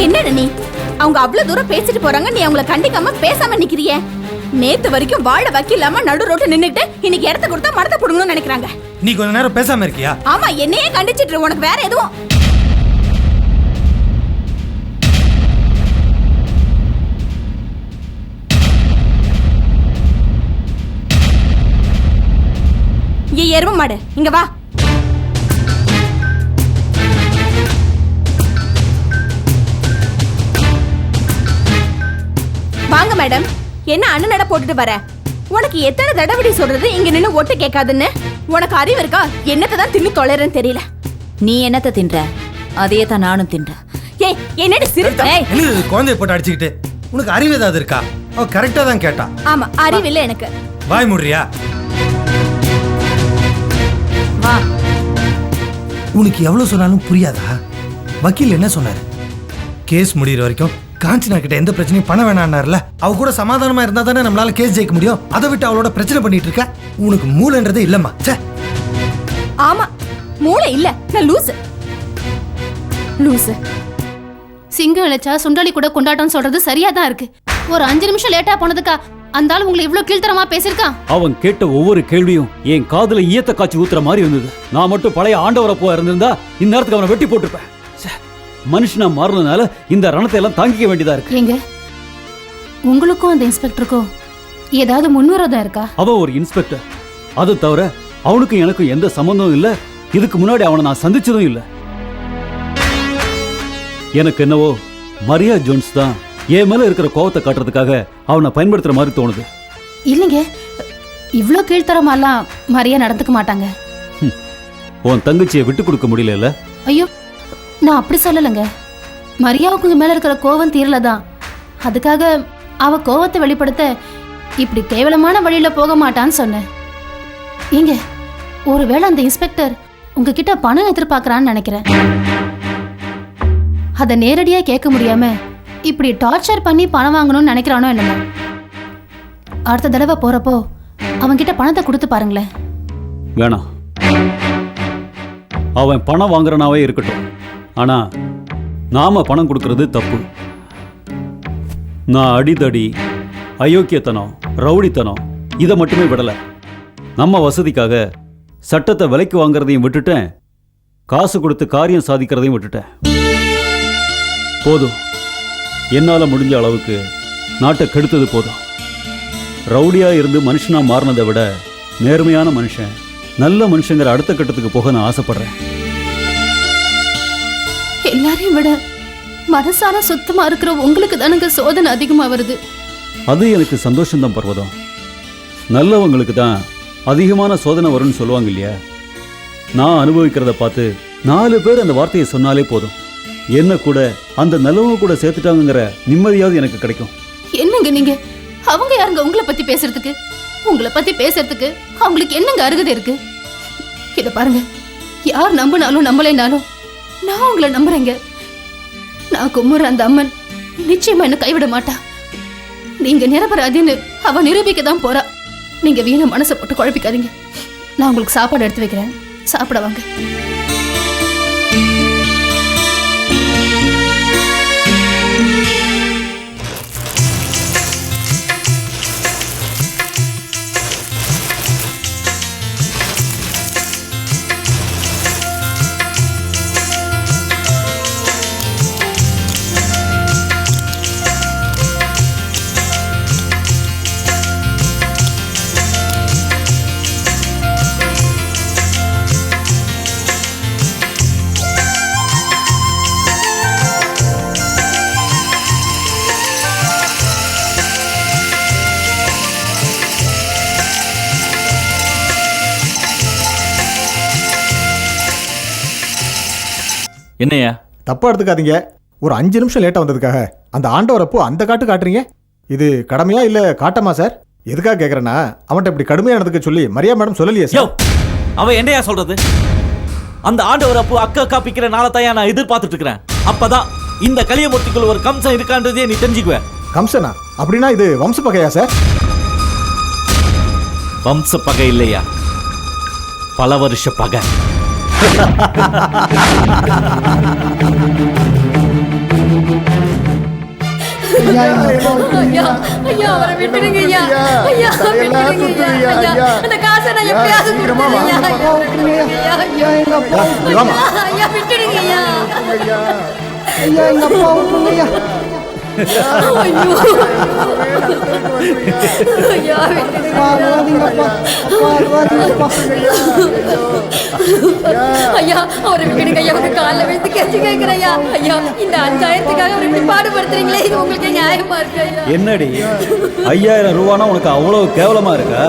என்னடா நீ? அவங்க அவ்வளவு தூரம் பேசிட்டு போறாங்க, நீ அவங்கள கண்டிக்காம பேசாம நிக்கிறியே. நேத்து வரைக்கும் வாழ வக்கில்லாம நடு ரோட்டு நின்னுட்டு இன்னைக்கு இடத்த கொடுத்தா மரத்தை புடுங்கணும்னு நினைக்கிறாங்க. நீ கொஞ்ச நேரம் பேசாம இருக்கியா? ஆமா, என்னையே கண்டிச்சிட்டு உனக்கு வேற எதுவும்? எரும மாடு இங்க வா. வாங்க மேடம். என்ன அண்ணனட போட்டுட்டு வர? உனக்கு எத்தனை தடவை சொல்றது இங்க நின்னு ஒட்டு கேட்காதுன்னு? உனக்கு அறிவு இருக்கா? என்னத்தை தான் தின்னு தொலைறன்னு தெரியல. நீ என்னத்தை தின்ற அதையே தான் நானும் தின்றேன். ஏய், என்னடி சிரித்த? குழந்தைய போட்டு அடிச்சுக்கிட்டு உனக்கு அறிவு ஏதாவது இருக்கா? அவ கரெக்டா தான் கேட்டா. ஆமா, அறிவு இல்ல எனக்கு. வாய் மூடுறியா? வா. உனக்கு எவ்வளவு சொன்னாலும் புரியாதா? வக்கீல் என்ன சொன்னாரு? கேஸ் முடிகிற வரைக்கும் காஞ்சனா கிட்ட எந்த பிரச்சனையும் பண்ண வேணாம்னார்ல. அவ கூட சமாதானமா இருந்தா தானே நம்மளால கேஸ் ஜெயிக்க முடியும். அதை விட்டு அவளோட பிரச்சனை பண்ணிட்டு இருக்க. உனக்கு மூளைன்றதே இல்லம்மா. ஆமா, மூளை இல்ல, நான் லூசு. லூசு. சிங்கம் இழைச்சா சுண்டாளி கூட கொண்டாட்டம் சொல்றது சரியா தான் இருக்கு. ஒரு 5 நிமிஷம் லேட்டா போனதுக்கா அந்த ஆள் உங்களை இவ்வளவு கீழ்த்தரமா பேசிருக்கான்? அவன் கேட்ட ஒவ்வொரு கேள்வியும் என் காதுல ஈயத்த காய்ச்சி ஊத்துற மாதிரி இருந்தது. நான் மட்டும் பழைய ஆண்டவரை போய் இருந்திருந்தா இந்நேரத்துக்கு அவனை வெட்டி போட்டுருப்பேன். மனுஷனா மாறினால இந்த ரணத்தை எல்லாம் தாங்கிக்க வேண்டியதா இருக்கு. ஏங்க, உங்களுக்கும் அந்த இன்ஸ்பெக்டருக்கும் ஏதாவது முன்விரோதம் இருக்கா? அவன் ஒரு இன்ஸ்பெக்டர். அது தவிர அவனுக்கும் எனக்கும் எந்த சம்பந்தமும் இல்ல. இதுக்கு முன்னாடி அவனை நான் சந்திச்சதும் இல்ல. எனக்கு என்னவோ மரியா ஜோன்ஸ் தான் என் மேல இருக்கிற கோவத்தை காட்டுறதுக்காக அவனை பயன்படுத்துற மாதிரி தோணுது. இல்லைங்க, இவ்ளோ கீழ்த்தரமாலாம் மரியா நடந்துக்க மாட்டாங்க. உன் தங்கச்சியை விட்டு கொடுக்க முடியல. ஐயோ, நான் அப்படி சொல்லலைங்க. மரியாவுக்கு மேல இருக்கிற கோவம் தீரலதான். அதுக்காக அவ கோவத்தை வெளிப்படுத்த இப்படி கேவலமான வழியில போக மாட்டான்னு சொன்னேன். ஏங்க, ஒருவேளை அந்த இன்ஸ்பெக்டர் உங்ககிட்ட பணம் எதிர்பார்க்கறான்னு நினைக்கிறேன். அதை நேரடியா கேட்க முடியாம இப்படி டார்ச்சர் பண்ணி பணம் வாங்கணும்னு நினைக்கிறானோ என்னமோ. அடுத்த தடவை போறப்போ அவன்கிட்ட பணத்தை கொடுத்து பாருங்களேன். வேணாம், அவன் பணம் வாங்குறனாவே இருக்கட்டும். ஆனா நாம பணம் கொடுக்கறது தப்பு. நான் அடிதடி, அயோக்கியத்தனம், ரவுடித்தனம் இதை மட்டுமே விடல. நம்ம வசதிக்காக சட்டத்தை விலைக்கு வாங்குறதையும் விட்டுட்டேன், காசு கொடுத்து காரியம் சாதிக்கிறதையும் விட்டுட்டேன். போதும், என்னால முடிஞ்ச அளவுக்கு நாட்டை கெடுத்தது போதும். ரவுடியா இருந்து மனுஷனா மாறினதை விட நேர்மையான மனுஷன், நல்ல மனுஷங்கிற அடுத்த கட்டத்துக்கு போக நான் ஆசைப்படுறேன். எல்லாரையும் விட மனசார சுத்தமா இருக்கிற உங்களுக்கு தானுங்க சோதனை அதிகமா வருது. அது எனக்கு சந்தோஷம்தான் பர்வதம். நல்லவங்களுக்கு தான் அதிகமான சோதனை வரும்னு சொல்லுவாங்க இல்லையா? நான் அனுபவிக்கிறத பார்த்து 4 பேர் அந்த வார்த்தையை சொன்னாலே போதும். என்ன கூட அந்த நல்லவங்க கூட சேர்த்துட்டாங்கிற நிம்மதியாவது எனக்கு கிடைக்கும். என்னங்க நீங்க? அவங்க யாருங்க உங்களை பத்தி பேசுறதுக்கு? உங்களை பத்தி பேசுறதுக்கு அவங்களுக்கு என்னங்க அருகதை இருக்கு? இத பாருங்க, யார் நம்பினாலும் நம்பலைனாலும் நான் உங்களை நம்புறேங்க. நான் கும்புற அந்த அம்மன் நிச்சயமா என்ன கைவிட மாட்டா. நீங்க நிரபராதின்னு அவ நிரூபிக்க தான் போறா. நீங்க வீண மனசை போட்டு குழப்பிக்காதீங்க. நான் உங்களுக்கு சாப்பாடு எடுத்து வைக்கிறேன், சாப்பிட வாங்க. என்னையா தப்பா எடுத்துக்காதீங்க. ஒரு 5 நிமிஷம் லேட்டா வந்ததுக்காக அந்த ஆண்டவரப்போ அந்த காட்டு காட்டுறீங்க. இது கடமையா இல்ல காட்டமா சார்? எதுக்காக கேக்குறேன்னா, அவன்கிட்ட இப்படி கடுமையா நடந்துக்க சொல்லி மரியா மேடம் சொல்லலையே சார். அவ என்னையா சொல்றது? அந்த ஆண்டவர் அப்பு அக்கா காப்பிக்கிற நாளத்தையா நான் எதிர்பார்த்துட்டு இருக்கிறேன். அப்பதான் இந்த கலியமூர்த்திக்குள்ள ஒரு கம்சம் இருக்கான்றதே நீ தெரிஞ்சுக்குவேன். கம்சனா? அப்படின்னா இது வம்ச பகையா சார்? வம்ச பகை இல்லையா, பல வருஷ பகை. ஐயா, ஐயா, அவரை விட்டுடுங்க ஐயா. ஐயா, விட்டுடுங்க ஐயா. ஐயா, அந்த காசை நான் எப்படியாவது கொடுத்துறேன் ஐயா. ஐயா, விட்டுடுங்க ஐயா. ஐயா, ஐயா, விட்டுடுங்க ஐயா. ஐயா, எங்க அப்பா விட்டுடுங்க ஐயா. ஐயோ, ஐயா, ஐயா, அவரை விட்டுடுங்க ஐயா. உங்க காலில் விழுந்து கெஞ்சி கேட்கிறேன் ஐயா. ஐயா, இந்த 5000த்துக்காக அவரை இப்படி பாடுபடுத்துறீங்களே, இது உங்களுக்கு நியாயமா இருக்கு ஐயா? என்னடி 5000 ரூபானா உனக்கு அவ்வளவு கேவலமா இருக்கா?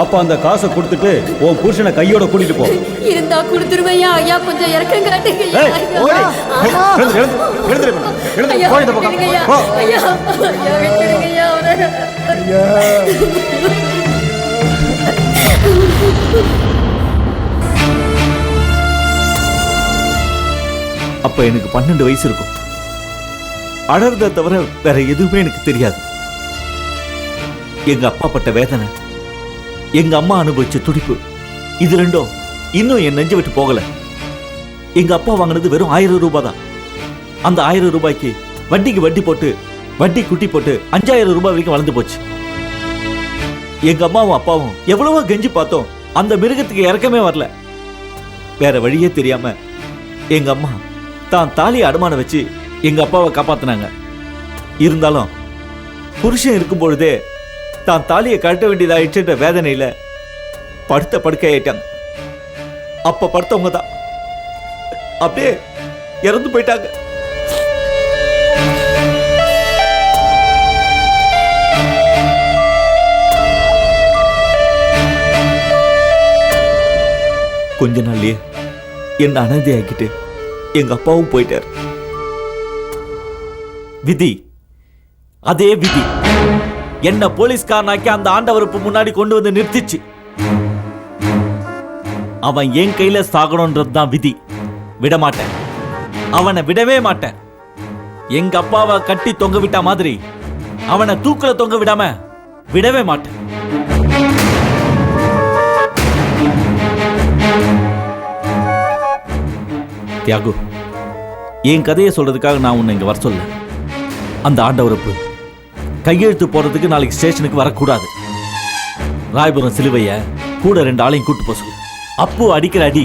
அப்ப அந்த காசை கொடுத்துட்டு உன் புருஷனை கையோட கூட்டிட்டு போ. இருந்தா கொடுத்துருவேன் ஐயா. ஐயா, கொஞ்சம் இறக்கம் காட்டுங்க ஐயா. ஏய், ஓடி. ஐயா, விட்டுடுங்க ஐயா. ஐயா, ஐயா, விட்டுடுங்க ஐயா அவரை. அப்ப எனக்கு 12 வயசு இருக்கும். அழறத தவிர வேற எதுவுமே எனக்கு தெரியாது. எங்க அப்பா பட்ட வேதனை, எங்க அம்மா அனுபவிச்ச துடிப்பு, இது ரெண்டும் இன்னும் என் நெஞ்சு விட்டு போகல. எங்க அப்பா வாங்கினது வெறும் 1000 ரூபாய் தான். அந்த 1000 ரூபாய்க்கு வட்டிக்கு வட்டி போட்டு, வட்டி குட்டி போட்டு 5000 ரூபாய் வரைக்கும் வளர்ந்து போச்சு. எங்க அம்மாவும் அப்பாவும் எவ்வளவோ கெஞ்சி பார்த்தோம், அந்த மிருகத்துக்கு இறக்கமே வரல. வேற வழியே தெரியாம எங்க அம்மா தான் தாலியை அடமானம் வச்சு எங்க அப்பாவை காப்பாத்தினாங்க. இருந்தாலும் புருஷன் இருக்கும் பொழுதே தான் தாலியை கட்ட வேண்டியதாயிடுச்சுன்ற வேதனையில படுத்த படுக்கையாயிட்டாங்க. அப்ப படுத்தவங்க தான் அப்படியே இறந்து போயிட்டாங்க. கொஞ்ச நாள்லயே என்ன அனாதையாக்கிட்டு எங்க அப்பாவும் போயிட்டார். விதி, அதே விதி என்ன போலீஸ்காரனாக்கி அந்த ஆண்டவருக்கு முன்னாடி கொண்டு வந்து நிறுத்திச்சு. அவன் என் கையில சாகணும்ன்றது தான் விதி. விடமாட்டேன், அவனை விடவே மாட்டேன். எங்க அப்பாவை கட்டி தொங்க விட்ட மாதிரி அவனை தூக்குல தொங்க விடாம விடவே மாட்டேன். தியாகு, என் கதையை சொல்றதுக்காக நான் உன்னை இங்க வர சொல்ல. அந்த ஆண்டவரப்பு கையெழுத்து போறதுக்கு நாளைக்கு ஸ்டேஷனுக்கு வரக்கூடாது. ராயபுரம் சிலுவைய கூட 2 ஆளையும் கூட்டு போக சொல்லு. அப்பு அடிக்கிற அடி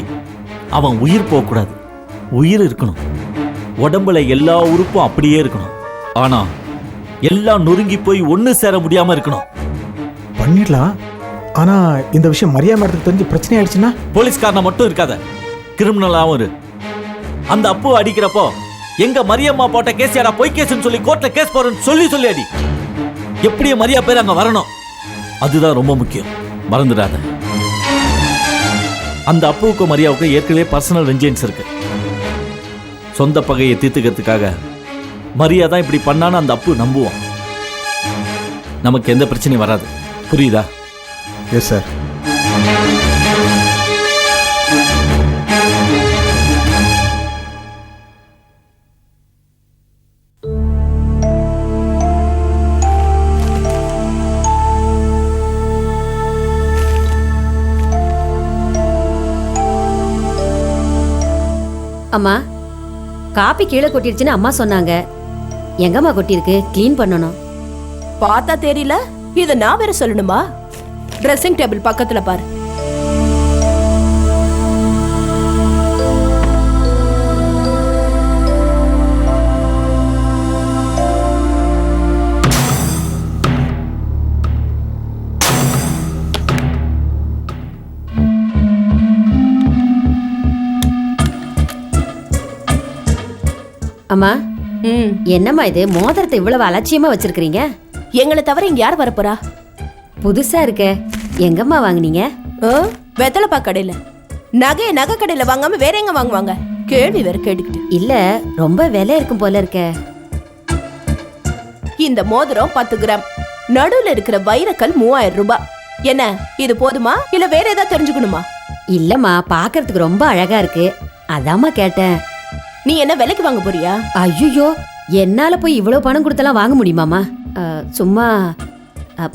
அவன் உயிர் போகக்கூடாது, உயிர் இருக்கணும். உடம்புல எல்லா உறுப்பும் அப்படியே இருக்கணும். ஆனா எல்லாம் நொறுங்கி போய் ஒண்ணு சேர முடியாம இருக்கணும். பண்ணிடலாம். ஆனா இந்த விஷயம் மரியா மேடத்துக்கு தெரிஞ்சு பிரச்சனை ஆயிடுச்சுன்னா? போலீஸ்காரனை மட்டும் இருக்காத, கிரிமினலாவும் இரு. அந்த அப்பு அடிக்கிறப்போ எங்க மரியம்மா போட்ட கேஸ் யாரா பொய் கேஸ்ன்னு சொல்லி கோர்ட்ல கேஸ் போறேன்னு சொல்லி அடி. எப்படியும் மரியா பேர் அங்க வரணும். அதுதான் ரொம்ப முக்கியம், மறந்துடாத. அந்த அப்புவுக்கும் மரியாவுக்கும் ஏற்கனவே பர்சனல் வெஞ்சன்ஸ் இருக்கு. சொந்த பகையை தீர்த்துக்கிறதுக்காக மரியா தான் இப்படி பண்ணான்னு அந்த அப்பு நம்புவான். நமக்கு எந்த பிரச்சனையும் வராது, புரியுதா? Yes sir. அம்மா, காப்பி கீழே கொட்டிருச்சுன்னு அம்மா சொன்னாங்க. எங்கம்மா கொட்டிருக்கு? க்ளீன் பண்ணணும். பார்த்தா தெரியல, இத நான் வேற சொல்லணுமா? ட்ரெஸ்ஸிங் டேபிள் பக்கத்துல பாரு. அம்மா, என்னம்மா இது? மோதிரத்தை இவ்வளவு அலட்சியமா வச்சிருக்கீங்க. எங்களை தவிர இங்க யார் வரப்போறா? புதுசா இருக்க. எங்கம்மா வாங்குனீங்க? வெத்தலைப்பா கடையில. நகை கடையில வாங்காம வேற எங்க வாங்குவாங்க? கேள்வி வேற கேட்டுக்கிட்டு. இல்ல, ரொம்ப விலை இருக்கும் போல இருக்க. இந்த மோதிரம் 10 கிராம், நடுவுல இருக்கிற வைரக்கல் 3000 ரூபாய். என்ன இது போதுமா இல்ல வேற ஏதாவது தெரிஞ்சுக்கணுமா? இல்லம்மா பார்க்கறதுக்கு ரொம்ப அழகா இருக்கு அதாம்மா கேட்டேன். நீ என்ன விலைக்கு வாங்க போறியா? ஐயோ என்னால போய் இவ்வளவு பணம் கொடுத்தெல்லாம் வாங்க முடியுமாமா? சும்மா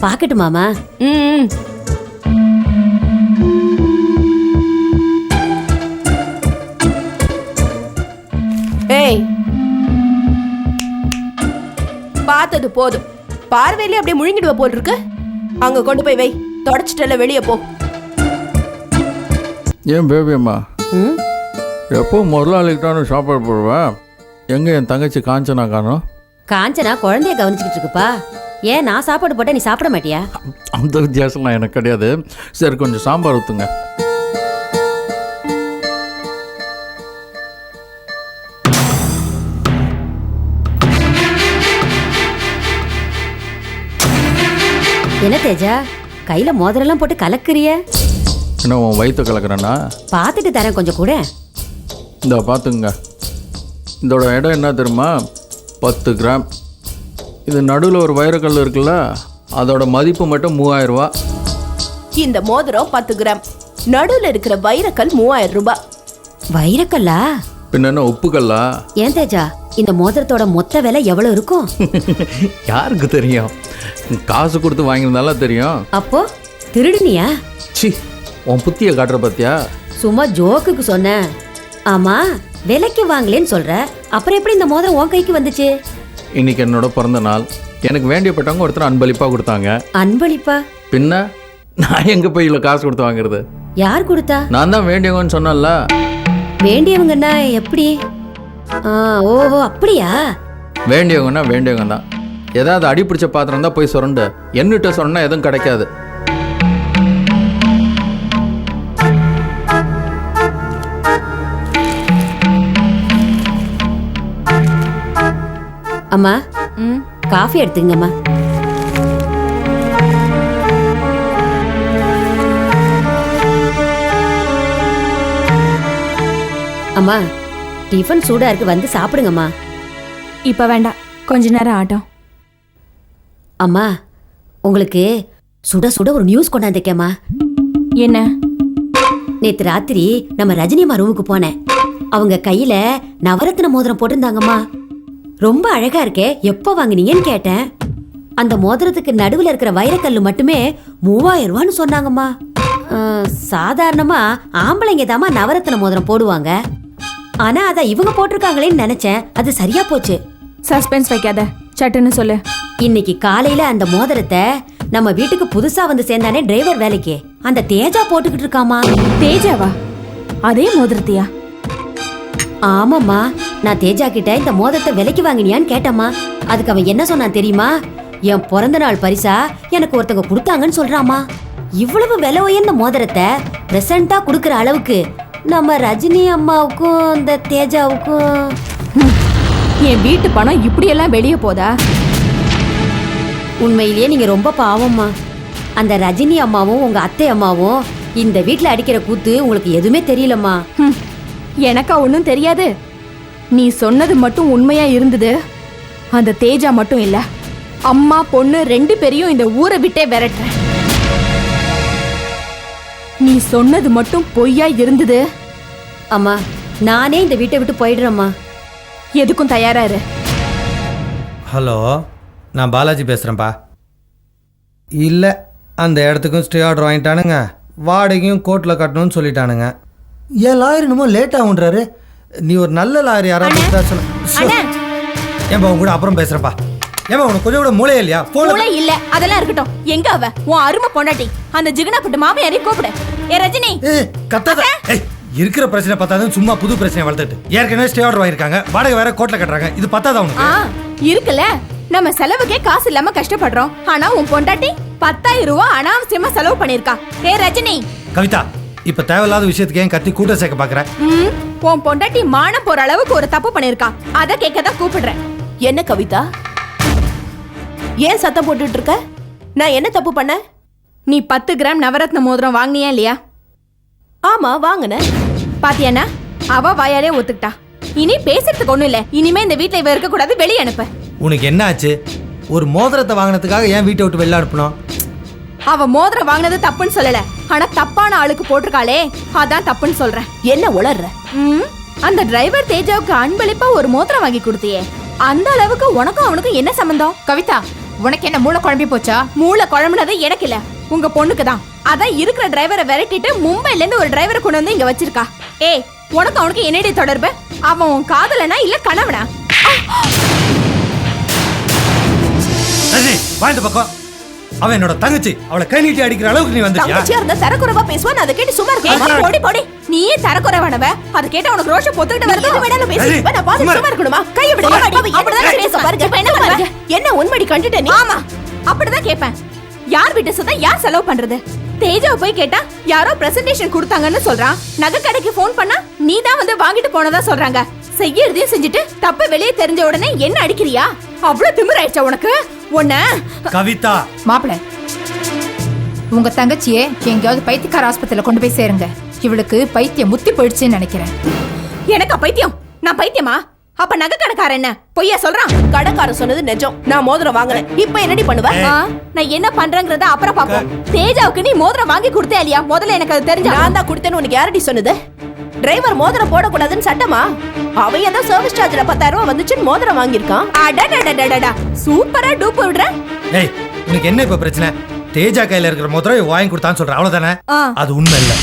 பார்க்கட்டுமாமா? ம் ஏய், பார்த்தது போதும். பார்வையிலே அப்படியே முழுங்கிடுவ போல் இருக்கு. அங்க கொண்டு போய் வை. தொடச்சிட்டல, வெளியே போ. ஏன் பேபி அம்மா, ம் எப்போ முதலாளிக்கு தானே சாப்பாடு போடுவேன்? எங்கே என் தங்கச்சி காஞ்சனா காணோம்? காஞ்சனா குழந்தைய கவனிச்சுக்கிட்டு இருக்குப்பா. ஏன் நான் சாப்பாடு போட்டா நீ சாப்பிட மாட்டியா? அந்த வித்தியாசம்லாம் எனக்கு கிடையாது. சரி, கொஞ்சம் சாம்பார் ஊற்றுங்க. என்ன தேஜா கையில மோதிரெல்லாம் போட்டு கலக்குறிய? என்ன உன் வயிற்று கலக்கிறேன்னா? பார்த்துட்டு தரேன் கொஞ்சம் கூட. இந்த பார்த்துங்க, இதோட இடம் என்ன தெரியுமா? 10 கிராம். இது நடுவில் ஒரு வைரக்கல் இருக்குல்ல, அதோட மதிப்பு மட்டும் 3000 ரூபா. இந்த மோதிரம் 10 கிராம். நடுவில் இருக்கிற வைரக்கல் 3000 ரூபாய். வைரக்கல்லா? பின்ன என்ன உப்புக்கல்லா? ஏன் தேஜா இந்த மோதிரத்தோட மொத்த விலை எவ்வளவு இருக்கும்? யாருக்கு தெரியும்? காசு கொடுத்து வாங்கியிருந்தாலும் தெரியும். அப்போ திருடுனியா? சி, உன் புத்தியை காட்டுற பத்தியா? சும்மா ஜோக்குக்கு சொன்னேன். ஆமா, விலைக்கு வாங்கலேன்னு சொல்ற, அப்புறம் எப்படி இந்த மோதிரம் உன் கைக்கு வந்துச்சு? இன்னைக்கு என்னோட பிறந்த நாள். எனக்கு வேண்டியப்பட்டவங்க ஒருத்தர் அன்பளிப்பாக கொடுத்தாங்க. அன்பளிப்பா? பின்ன நான் எங்கே போய் இவ்வளோ காசு கொடுத்து வாங்குறது? யார் கொடுத்தா? நான் தான் வேண்டியவங்கன்னு சொன்னேன்ல. வேண்டியவங்கன்னா எப்படி? ஓஹோ அப்படியா? வேண்டியவங்கன்னா வேண்டியவங்க தான். ஏதாவது அடி பிடிச்ச பாத்திரம் தான் போய் சுரண்டு. என்னிட்ட சொன்னா எதுவும் கிடைக்காது. அம்மா காஃபி எடுத்துங்கம்மா. அம்மா டிஃபன் சூடா இருக்கு, வந்து சாப்பிடுங்கம்மா. இப்ப வேண்டாம், கொஞ்ச நேரம் ஆட்டம். அம்மா உங்களுக்கு சுட சுட ஒரு நியூஸ் கொண்டாந்துக்கேம்மா. என்ன? நேத்து ராத்திரி நம்ம ரஜினி அம்மா ரூமுக்கு போனேன். அவங்க கையில நவரத்ன மோதிரம் போட்டிருந்தாங்கம்மா. ரொம்ப அழகா இருக்கே, எப்போ வாங்கினீங்கன்னு கேட்டேன். அந்த மோதிரத்துக்கு நடுவில் இருக்கிற வைரக்கல்லு மட்டுமே 3000 ரூபான்னு சொன்னாங்கம்மா. சாதாரணமா ஆம்பளைங்க தாம்மா நவரத்ன மோதிரம் போடுவாங்க. ஆனா அத இவங்க போட்டிருக்காங்களேன்னு நினைச்சேன். அது சரியா போச்சு. சஸ்பென்ஸ் வைக்காத, சட்டுன்னு சொல்லு. இன்னைக்கு காலையில அந்த மோதிரத்தை நம்ம வீட்டுக்கு புதுசா வந்து சேர்ந்தானே டிரைவர் வேலைக்கு, அந்த தேஜா போட்டுக்கிட்டு இருக்காமா. தேஜாவா? அதே மோதிரத்தையா? ஆமாம்மா, நான் தேஜா கிட்ட இந்த மோதிரத்தை விலைக்கு வாங்கினியான்னு கேட்டம்மா. அதுக்கு அவன் என்ன சொன்னான் தெரியுமா? என் பிறந்த நாள் பரிசா எனக்கு ஒருத்தவங்க கொடுத்தாங்கன்னு சொல்றாமா. இவ்வளவு விலை உயர்ந்த மோதிரத்தை பிரசண்டா கொடுக்கற அளவுக்கு நம்ம ரஜினி அம்மாவுக்கும் இந்த தேஜாவுக்கும். என் வீட்டு பணம் இப்படியெல்லாம் வெளியே போதா? உண்மையிலேயே நீங்க ரொம்ப பாவம்மா. அந்த ரஜினி அம்மாவும் உங்க அத்தை அம்மாவும் இந்த வீட்டுல அடிக்கிற கூத்து உங்களுக்கு எதுவுமே தெரியலம்மா. எனக்கா ஒன்றும் தெரியாது. நீ சொன்னது மட்டும் உண்மையா இருந்தது. அந்த தேஜா மட்டும் இல்ல, அம்மா பொண்ணு 2 பேரையும் இந்த ஊரை விட்டே விரட்டுறேன். நீ சொன்னது மட்டும் பொய்யா இருந்தது. அம்மா நானே இந்த வீட்டை விட்டு போயிடுறேம்மா. எதுக்கும் தயாரா இரு. ஹலோ, நான் பாலாஜி பேசுகிறேன்ப்பா. இல்லை, அந்த இடத்துக்கும் ஸ்டே ஆர்டர் வாங்கிட்டானுங்க, வாடகையும் கோர்ட்டில் கட்டணும்னு சொல்லிட்டானுங்க. ஏன் லாயர் என்னமோ லேட் ஆகுன்றாரு. நீ ஒரு நல்ல லாயர் யாராவது சொல்ல. ஏன்பா உன் கூட அப்புறம் பேசுகிறேன்ப்பா. ஏமா உனக்கு கொஞ்சம் கூட மூளையே இல்லையா? மூளை இல்ல, அதெல்லாம் இருக்கட்டும். எங்க அவ உன் அருமை பொண்டாட்டி அந்த ஜிகனாப்பட்டு மாமியாரையும் கூப்பிடு. ஏ ரஜினி, கத்தாத. இருக்கிற பிரச்சனை பத்தாதுன்னு சும்மா புது பிரச்சனை வளர்த்துட்டு. ஏற்கனவே ஸ்டே ஆர்டர் வாங்கிருக்காங்க, வாடகை வேற கோர்ட்ல கட்டுறாங்க. இது பத்தாதா உனக்கு? இருக்குல்ல, நம்ம செலவுக்கே காசு இல்லாம கஷ்டப்படுறோம். ஆனா உன் பொண்டாட்டி 10,000 ரூபாய் அனாவசியமா செலவு பண்ணிருக்கா. ஏ ரஜினி. கவிதா, இப்ப தேவையில்லாத விஷயத்துக்கு ஏன் கத்தி கூட்ட சேர்க்க பாக்குற? உன் பொண்டாட்டி மானம் போற அளவுக்கு ஒரு தப்பு பண்ணிருக்கா. அத கேட்கதான் கூப்பிடுறேன். என்ன கவிதா, ஏன் சத்தம் போட்டுட்டு இருக்க? நான் என்ன தப்பு பண்ண? நீ 10 கிராம் நவரத்ன மோதிரம் வாங்கினியா இல்லையா? ஆமா, வாங்கின. பாத்தியானா, அவ வாயாலே ஒத்துக்கிட்டா. இனி பேசுறதுக்கு ஒண்ணும் இல்ல. இனிமே இந்த வீட்டுல இவ இருக்க கூடாது, வெளியே அனுப்ப. உனக்கு என்ன ஆச்சு? ஒரு மோதிரத்தை வாங்கினதுக்காக ஏன் வீட்டை விட்டு வெளில அனுப்பணும்? அவ மோதிரம் வாங்கினது தப்புன்னு சொல்லல. ஆனா தப்பான ஆளுக்கு போட்டிருக்காளே அதான் தப்புன்னு சொல்றேன். என்ன உளர்ற? அந்த டிரைவர் தேஜாவுக்கு அன்பளிப்பா ஒரு மோதிரம் வாங்கி கொடுத்தியே, அந்த அளவுக்கு உனக்கும் அவனுக்கும் என்ன சம்பந்தம்? கவிதா, உனக்கு என்ன மூளை குழம்பி போச்சா? மூளை குழம்புனது எனக்கு இல்ல, உங்க பொண்ணுக்கு தான். அதான் இருக்கிற டிரைவரை விரட்டிட்டு மும்பைல இருந்து ஒரு டிரைவரை கொண்டு வந்து இங்க வச்சிருக்கா. ஏய், உனக்கு அவனுக்கு என்னடி தொடர்பு? அவன் உன் காதலனா இல்ல கணவனா? வாழ்ந்த பக்கம் அவன் என்னோட தங்கச்சி, அவளை கை நீட்டி அடிக்கிற அளவுக்கு நீ வந்துட்டியா? தங்கச்சியா இருந்தா தரக்குறைவா பேசுவான், அதை கேட்டு சும்மா ஏய், இருக்கணும். போடி போடி, நீயே தரக்குறைவானவ. அத கேட்ட உனக்கு ரோஷம் பொத்துக்கிட்டு வருது. எது வேணாலும் பேசு. சரி, நான் பாத்து சும்மா இருக்கணுமா? கையை விடு. சும்மா அவ இரு. அப்படிதான் அப்படி பேச பாருங்க. இப்ப என்ன பண்ணுவ? என்ன உண்மடி கண்டுட்ட நீ? ஆமா, அப்படிதான் கேட்பேன். யார் வீட்டு சொத்தை யார் செலவு பண்றது? தேஜாவை போய் கேட்டா யாரோ பிரசன்டேஷன் கொடுத்தாங்கன்னு சொல்றான். நகை கடைக்கு போன் பண்ணா நீ தான் வந்து வாங்கிட்டு போனதா சொல்றாங்க. செய்யறதையும் செஞ்சுட்டு தப்பு வெளியே தெரிஞ்ச உடனே என்ன அடிக்கிறியா? அவ்வளவு திமிராயிடுச்சா உனக்கு? உன்ன கவிதா, மாப்பிள, உங்க தங்கச்சியே எங்கேயாவது பைத்தியக்கார ஆஸ்பத்திரியில கொண்டு போய் சேருங்க. இவளுக்கு பைத்தியம் முத்தி போயிடுச்சுன்னு நினைக்கிறேன். எனக்கா பைத்தியம்? நான் பைத்தியமா? அப்ப நகை கடைக்காரன் என்ன பொய்யா சொல்றான்? கடைக்காரன் சொன்னது நிஜம். நான் மோதிரம் வாங்கினேன். இப்ப என்னடி பண்ணுவ? நான் என்ன பண்றேங்கறத அப்புறம் பாப்போம். தேஜாவுக்கு நீ மோதிரம் வாங்கி கொடுத்தே இல்லையா? முதல்ல எனக்கு அது தெரிஞ்சா. நான் தான் கொடுத்தேன்னு உனக்கு யாரடி சொன்னது? டிரைவர் மோதிரம் போடக்கூடாதுன்னு சட்டமா? அவன் ஏதோ சர்வீஸ் சார்ஜ்ல 10,000 ரூபாய் வந்துச்சுன்னு மோதிரம் வாங்கியிருக்கான். அடடடடடடா, சூப்பரா டூப் விடுற. ஏய், உனக்கு என்ன இப்ப பிரச்சனை? தேஜா கையில இருக்கிற மோதிரம் வாங்கி கொடுத்தான்னு சொல்ற, அவ்வளவுதானே? அது உண்மை இல்ல.